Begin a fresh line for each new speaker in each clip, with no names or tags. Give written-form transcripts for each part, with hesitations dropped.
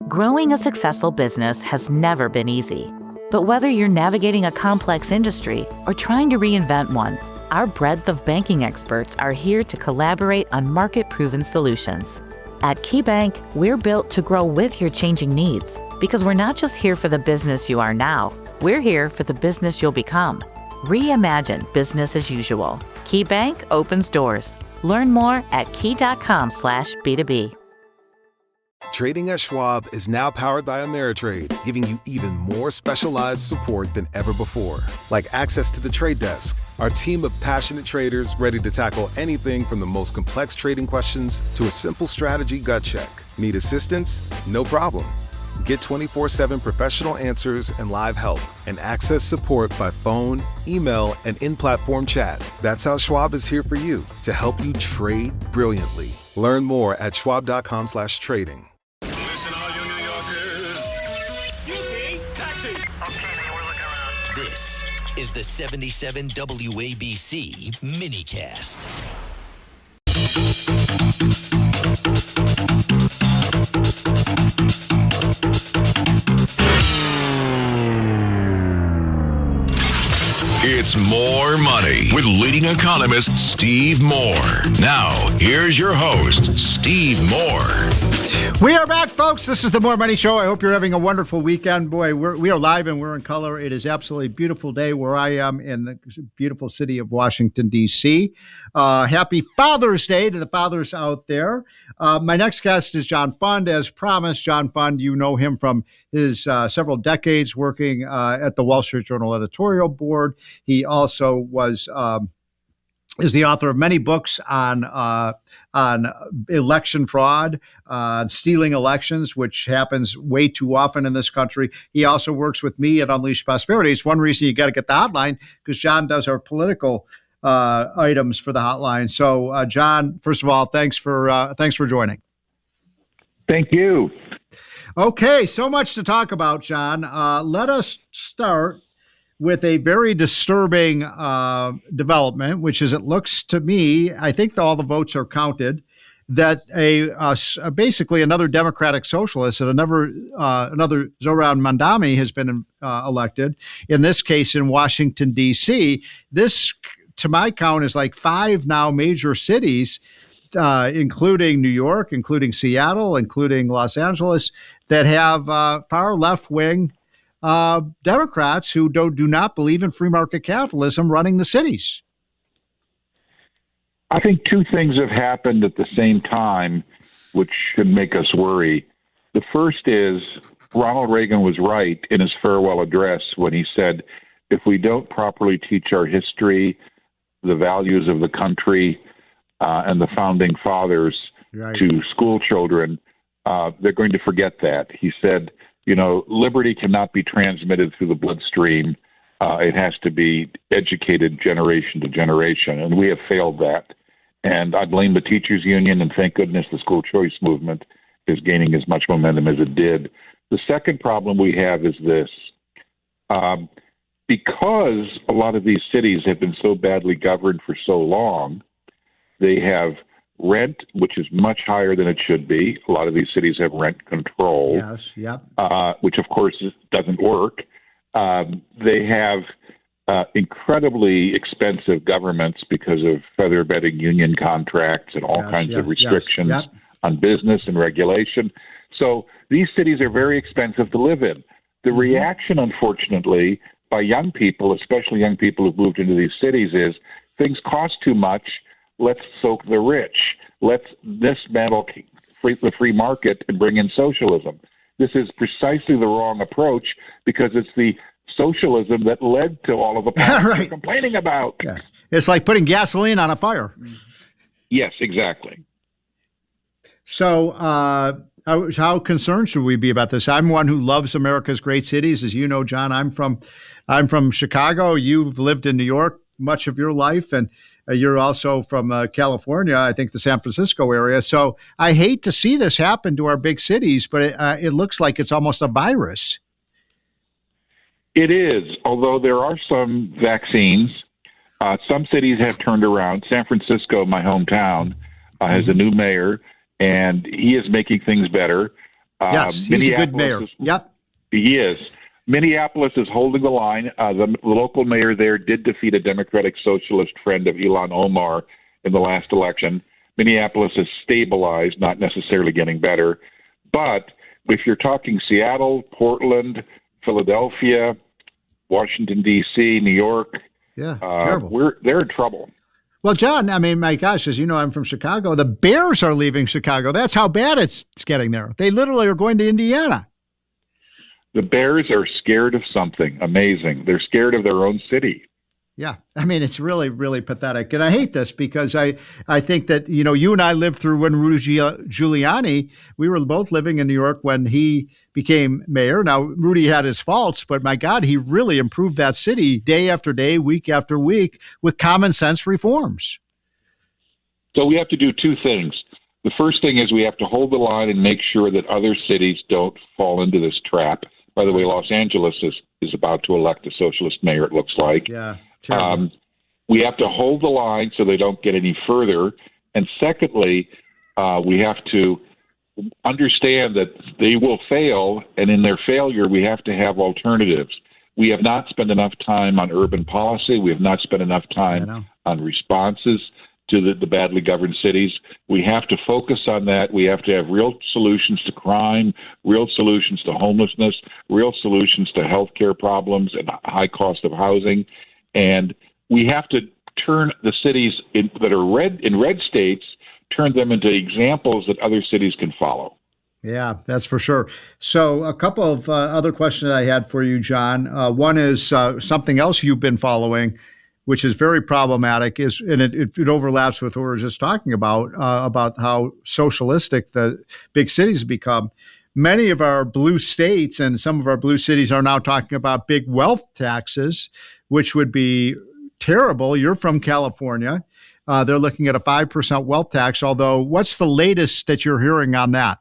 Growing a successful business has never been easy. But whether you're navigating a complex industry or trying to reinvent one, our breadth of banking experts are here to collaborate on market-proven solutions. At KeyBank, we're built to grow with your changing needs because we're not just here for the business you are now, we're here for the business you'll become. Reimagine business as usual. KeyBank opens doors. Learn more at key.com/B2B.
Trading at Schwab is now powered by Ameritrade, giving you even more specialized support than ever before. Like access to the trade desk, our team of passionate traders ready to tackle anything from the most complex trading questions to a simple strategy gut check. Need assistance? No problem. Get 24/7 professional answers and live help, and access support by phone, email, and in-platform chat. That's how Schwab is here for you, to help you trade brilliantly. Learn more at schwab.com/trading.
Listen, all you New Yorkers. Eugene, taxi.
Okay, man, we're looking around.
This is the 77 WABC minicast.
It's More Money with leading economist Steve Moore. Now, here's your host, Steve Moore.
We are back, folks. This is the More Money Show. I hope you're having a wonderful weekend. Boy, we are live and we're in color. It is absolutely a beautiful day where I am in the beautiful city of Washington, D.C. Happy Father's Day to the fathers out there. My next guest is John Fund. As promised, John Fund, you know him from his several decades working at the Wall Street Journal editorial board. He also is the author of many books on election fraud, stealing elections, which happens way too often in this country. He also works with me at Unleash Prosperity. It's one reason you got to get the hotline, because John does our political items for the hotline. So, John, first of all, thanks for joining.
Thank you.
Okay, so much to talk about, John. Let us start with a very disturbing development, which is, it looks to me, I think all the votes are counted, that basically another Democratic socialist and another Zoran Mandami has been elected, in this case in Washington, D.C. This, to my count, is like 5 now major cities, including New York, including Seattle, including Los Angeles, that have far left-wing Democrats who do not believe in free market capitalism running the cities.
I think 2 things have happened at the same time, which should make us worry. The first is Ronald Reagan was right in his farewell address when he said, if we don't properly teach our history, the values of the country, and the founding fathers to school children, they're going to forget that. He said, liberty cannot be transmitted through the bloodstream. It has to be educated generation to generation, and we have failed that. And I blame the teachers union, and thank goodness the school choice movement is gaining as much momentum as it did. The second problem we have is this. Because a lot of these cities have been so badly governed for so long, they have rent, which is much higher than it should be. A lot of these cities have rent control,
yes, yep.
Which, of course, doesn't work. They have incredibly expensive governments because of feather bedding union contracts and all kinds of restrictions on business and regulation. So these cities are very expensive to live in. The reaction, unfortunately, by young people, especially young people who've moved into these cities, is things cost too much. Let's soak the rich. Let's dismantle the free market and bring in socialism. This is precisely the wrong approach, because it's the socialism that led to all of the problems we're complaining about.
Yeah. It's like putting gasoline on a fire.
Yes, exactly.
So how concerned should we be about this? I'm one who loves America's great cities. As you know, John, I'm from Chicago. You've lived in New York much of your life, and you're also from California, I think the San Francisco area. So I hate to see this happen to our big cities, but it looks like it's almost a virus.
It is, although there are some vaccines. Some cities have turned around. San Francisco, my hometown, has a new mayor, and he is making things better.
Yes, he's a good mayor. Yep.
He is. Minneapolis is holding the line. The local mayor there did defeat a Democratic Socialist friend of Ilhan Omar in the last election. Minneapolis is stabilized, not necessarily getting better. But if you're talking Seattle, Portland, Philadelphia, Washington, D.C., New York,
terrible.
They're in trouble.
Well, John, I mean, my gosh, as you know, I'm from Chicago. The Bears are leaving Chicago. That's how bad it's getting there. They literally are going to Indiana.
The Bears are scared of something amazing. They're scared of their own city.
Yeah. I mean, it's really, really pathetic. And I hate this because I think that, you know, you and I lived through when Rudy Giuliani, we were both living in New York when he became mayor. Now, Rudy had his faults, but my God, he really improved that city day after day, week after week with common sense reforms.
So we have to do two things. The first thing is we have to hold the line and make sure that other cities don't fall into this trap. By the way, Los Angeles is about to elect a socialist mayor, it looks like.
Yeah.
We have to hold the line so they don't get any further. And secondly, we have to understand that they will fail, and in their failure, we have to have alternatives. We have not spent enough time on urban policy. We have not spent enough time on responses to the badly governed cities. We have to focus on that. We have to have real solutions to crime, real solutions to homelessness, real solutions to healthcare problems and high cost of housing. And we have to turn the cities that are red states, turn them into examples that other cities can follow.
Yeah, that's for sure. So a couple of other questions I had for you, John. One is something else you've been following, which is very problematic, and it overlaps with what we were just talking about how socialistic the big cities have become. Many of our blue states and some of our blue cities are now talking about big wealth taxes, which would be terrible. You're from California. They're looking at a 5% wealth tax, although what's the latest that you're hearing on that?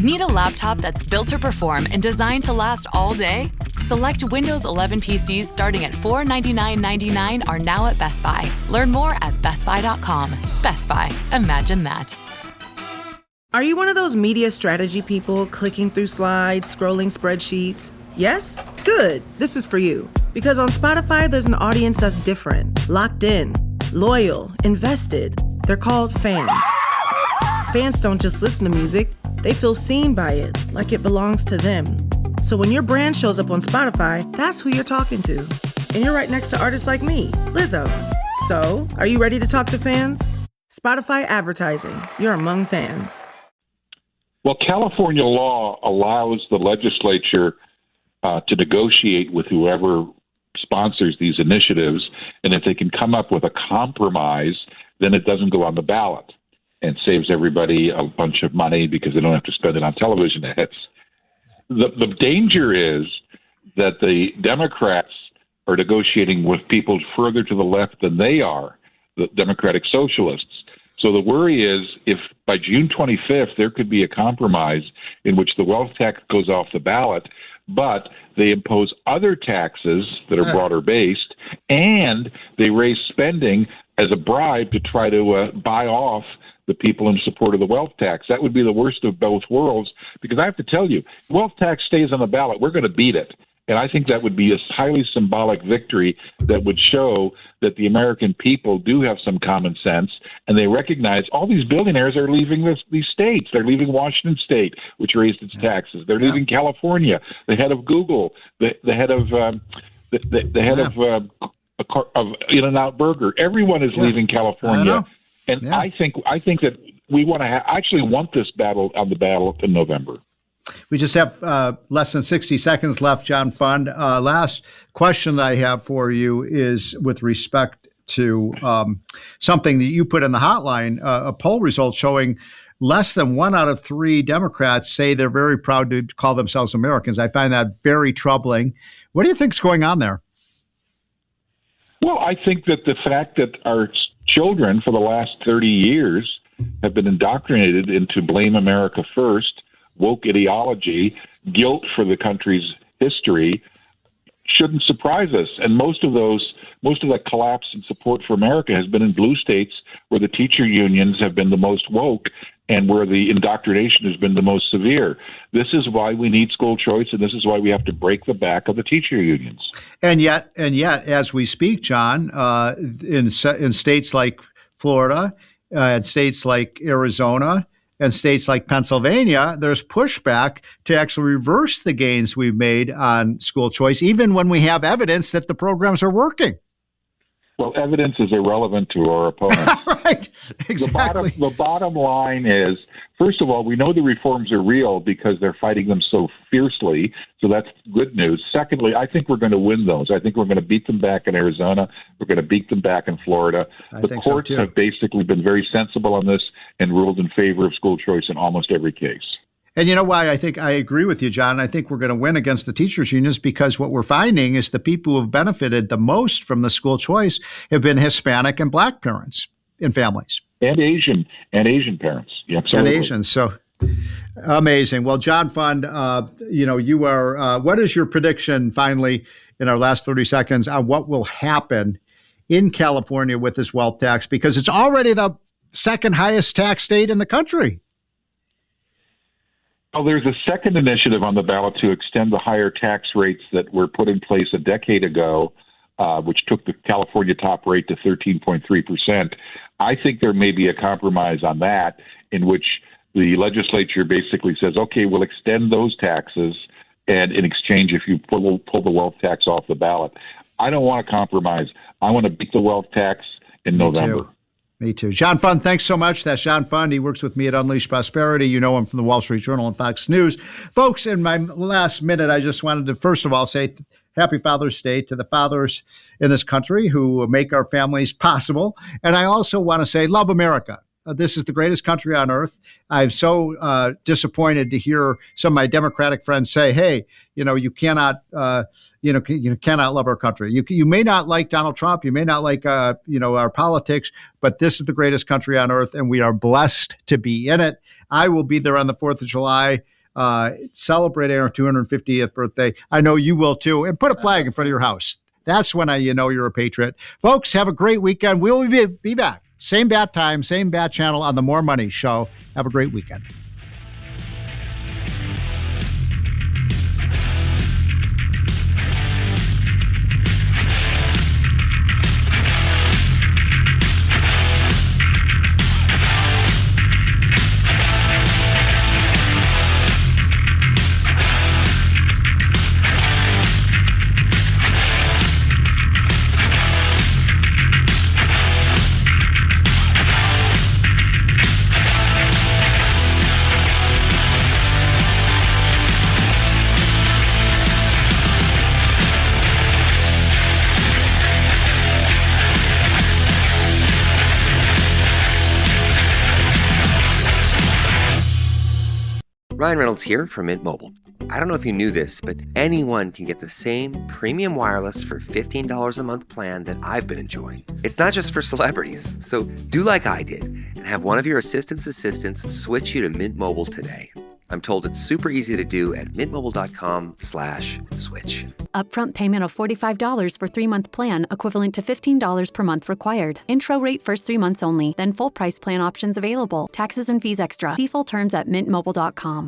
Need a laptop that's built to perform and designed to last all day? Select Windows 11 PCs starting at $499.99 are now at Best Buy. Learn more at bestbuy.com. Best Buy. Imagine that.
Are you one of those media strategy people clicking through slides, scrolling spreadsheets? Yes? Good. This is for you. Because on Spotify, there's an audience that's different, locked in, loyal, invested. They're called fans. Fans don't just listen to music, they feel seen by it, like it belongs to them. So when your brand shows up on Spotify, that's who you're talking to. And you're right next to artists like me, Lizzo. So, are you ready to talk to fans? Spotify advertising. You're among fans.
Well, California law allows the legislature to negotiate with whoever sponsors these initiatives, and if they can come up with a compromise, then it doesn't go on the ballot and saves everybody a bunch of money because they don't have to spend it on television ads. The danger is that the Democrats are negotiating with people further to the left than they are, the Democratic Socialists. So the worry is if by June 25th there could be a compromise in which the wealth tax goes off the ballot, but they impose other taxes that are broader based, and they raise spending as a bribe to try to buy off the people in support of the wealth tax. That would be the worst of both worlds, because I have to tell you, wealth tax stays on the ballot, we're going to beat it. And I think that would be a highly symbolic victory that would show that the American people do have some common sense, and they recognize all these billionaires are leaving these states. They're leaving Washington State, which raised its taxes. They're leaving California. The head of Google, the head of of In-N-Out Burger. Everyone is leaving California, and I think that we want to actually want this battle on the ballot in November.
We just have less than 60 seconds left, John Fund. Last question that I have for you is with respect to something that you put in the hotline, a poll result showing less than 1 out of 3 Democrats say they're very proud to call themselves Americans. I find that very troubling. What do you think's going on there?
Well, I think that the fact that our children for the last 30 years have been indoctrinated into blame America first, woke ideology, guilt for the country's history shouldn't surprise us. And most of that collapse in support for America has been in blue states where the teacher unions have been the most woke. and where the indoctrination has been the most severe. This is why we need school choice, and this is why we have to break the back of the teacher unions.
And yet, as we speak, John, in states like Florida, and states like Arizona, and states like Pennsylvania, there's pushback to actually reverse the gains we've made on school choice, even when we have evidence that the programs are working.
Well, evidence is irrelevant to our opponents.
Right, exactly.
The bottom line is, first of all, we know the reforms are real because they're fighting them so fiercely, so that's good news. Secondly, I think we're going to win those. I think we're going to beat them back in Arizona. We're going to beat them back in Florida. The courts have basically been very sensible on this and ruled in favor of school choice in almost every case.
And you know why I think I agree with you, John? I think we're going to win against the teachers' unions because what we're finding is the people who have benefited the most from the school choice have been Hispanic and Black parents in families.
And Asian parents. Yeah, absolutely.
And Asians. So amazing. Well, John Fund, you are, what is your prediction finally in our last 30 seconds on what will happen in California with this wealth tax? Because it's already the second highest tax state in the country.
Well, there's a second initiative on the ballot to extend the higher tax rates that were put in place a decade ago, which took the California top rate to 13.3%. I think there may be a compromise on that in which the legislature basically says, okay, we'll extend those taxes, and in exchange, if you pull the wealth tax off the ballot. I don't want to compromise. I want to beat the wealth tax in November.
Me too. John Fund, thanks so much. That's John Fund. He works with me at Unleash Prosperity. You know him from the Wall Street Journal and Fox News. Folks, in my last minute, I just wanted to, first of all, say Happy Father's Day to the fathers in this country who make our families possible. And I also want to say, love America. This is the greatest country on earth. I'm so disappointed to hear some of my Democratic friends say, hey, you cannot, you cannot love our country. You may not like Donald Trump. You may not like, our politics, but this is the greatest country on earth, and we are blessed to be in it. I will be there on the 4th of July, celebrating our 250th birthday. I know you will too. And put a flag in front of your house. That's when you know you're a patriot. Folks, have a great weekend. We'll be back. Same bat time, same bat channel on the More Money Show. Have a great weekend.
Ryan Reynolds here from Mint Mobile. I don't know if you knew this, but anyone can get the same premium wireless for $15 a month plan that I've been enjoying. It's not just for celebrities, so do like I did and have one of your assistants switch you to Mint Mobile today. I'm told it's super easy to do at mintmobile.com/switch.
Upfront payment of $45 for 3-month plan, equivalent to $15 per month required. Intro rate first 3 months only, then full price plan options available. Taxes and fees extra. See full terms at mintmobile.com.